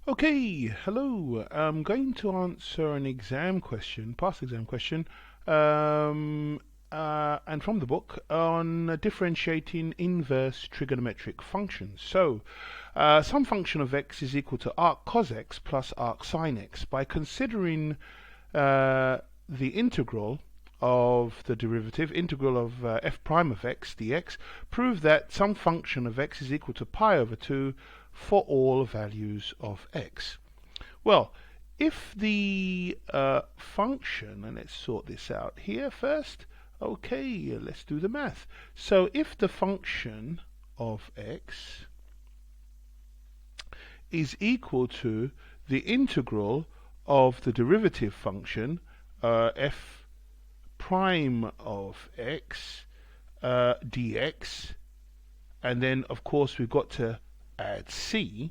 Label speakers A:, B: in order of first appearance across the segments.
A: Okay, hello. I'm going to answer an exam question, past exam question, um, and from the book on differentiating inverse trigonometric functions. Some function of x is equal to arc cos x plus arc sin x. By considering the integral of the derivative, integral of f prime of x dx, prove that some function of x is equal to pi over 2 for all values of x. Well, if the function, and let's sort this out here first. Okay, let's do the math. So if the function of x is equal to the integral of the derivative function f prime of x dx, and then of course we've got to add c.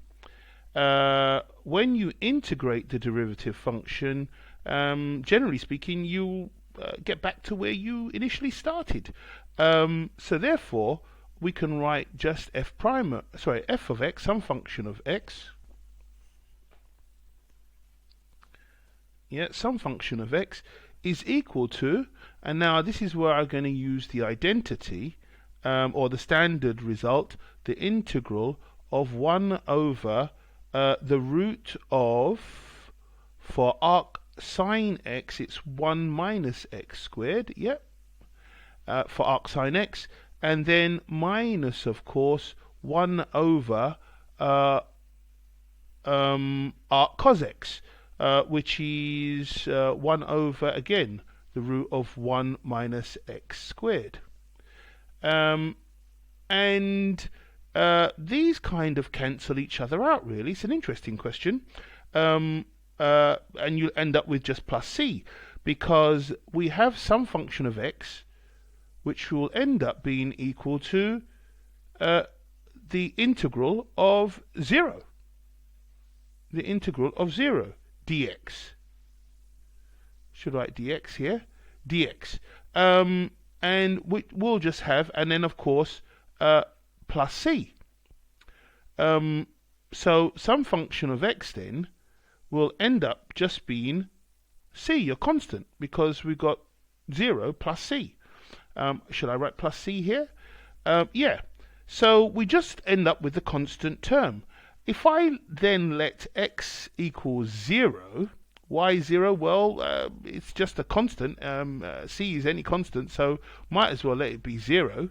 A: When you integrate the derivative function, generally speaking, you get back to where you initially started. So therefore, we can write just f of x, some function of x. Yeah, some function of x is equal to, and now this is where I'm going to use the identity, or the standard result, the integral of 1 over the root of, for arc sine x, it's 1 minus x squared, yep, for arc sine x, and then minus, of course, 1 over arc cos x, which is 1 over, again, the root of 1 minus x squared. And these kind of cancel each other out, really. It's an interesting question. And you'll end up with just plus c, because we have some function of x which will end up being equal to the integral of 0. The integral of 0, dx. Should write dx here, dx. And we'll just have, and then of course, plus c. So some function of x then will end up just being c, your constant, because we've got 0 plus c. Should I write plus c here? Yeah. So we just end up with the constant term. If I then let x equal 0, why 0? Well, it's just a constant. C is any constant, so might as well let it be 0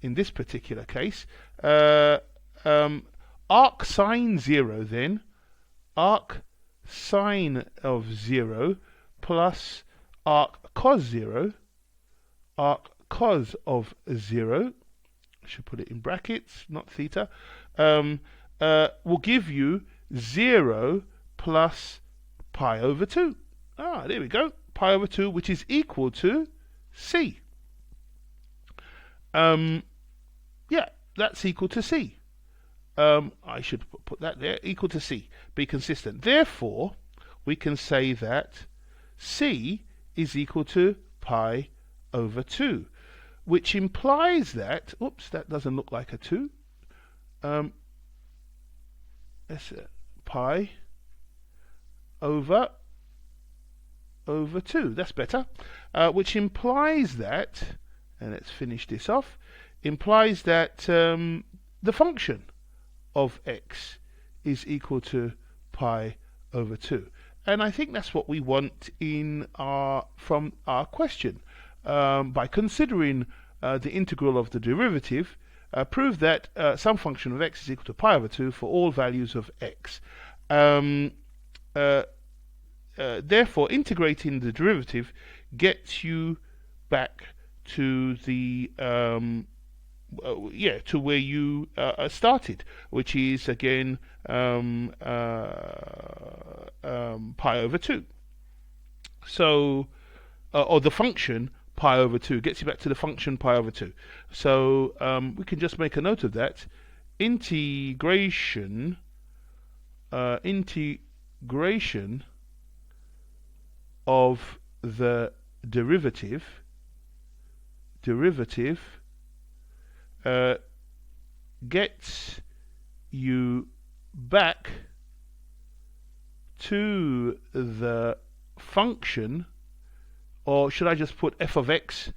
A: in this particular case. Arc sine 0 then, arc sine of 0 plus arc cos 0, arc cos of 0, I should put it in brackets, not theta, will give you 0 plus pi over 2. Ah, there we go, pi over 2, which is equal to c. Yeah, that's equal to c. I should put that there, equal to c, be consistent. Therefore, we can say that c is equal to pi over 2, which implies that, oops, that doesn't look like a 2, that's pi over 2, that's better, which implies that, and let's finish this off, implies that the function of x is equal to pi over 2. And I think that's what we want in from our question. By considering the integral of the derivative, prove that some function of x is equal to pi over 2 for all values of x. Therefore, integrating the derivative gets you back to the to where you started, which is again pi over 2. So, or the function pi over 2 gets you back to the function pi over 2. So we can just make a note of that. Integration of the derivative gets you back to the function, or should I just put f of x?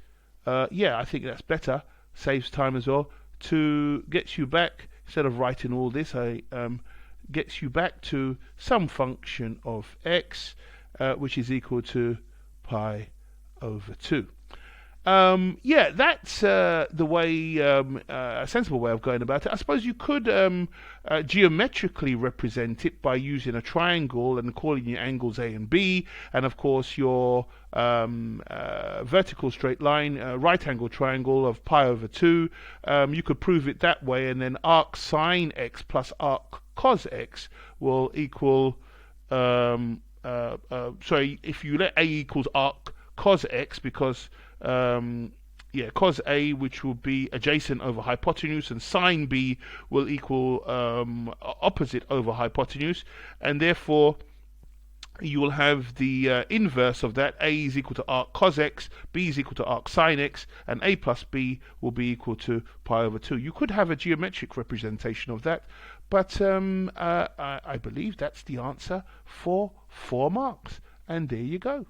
A: Yeah, I think that's better, saves time as well, to gets you back, instead of writing all this, I gets you back to some function of x, which is equal to pi over 2. Yeah, that's the way, a sensible way of going about it. I suppose you could geometrically represent it by using a triangle and calling your angles A and B, and of course your vertical straight line, right angle triangle of pi over 2. You could prove it that way, and then arc sine x plus arc cos x will equal, sorry, if you let A equals arc cos x, because yeah, cos A, which will be adjacent over hypotenuse, and sine B will equal opposite over hypotenuse, and therefore you will have the inverse of that. A is equal to arc cos x, B is equal to arc sine x, and A plus B will be equal to pi over 2. You could have a geometric representation of that, but I believe that's the answer for 4 marks. And there you go.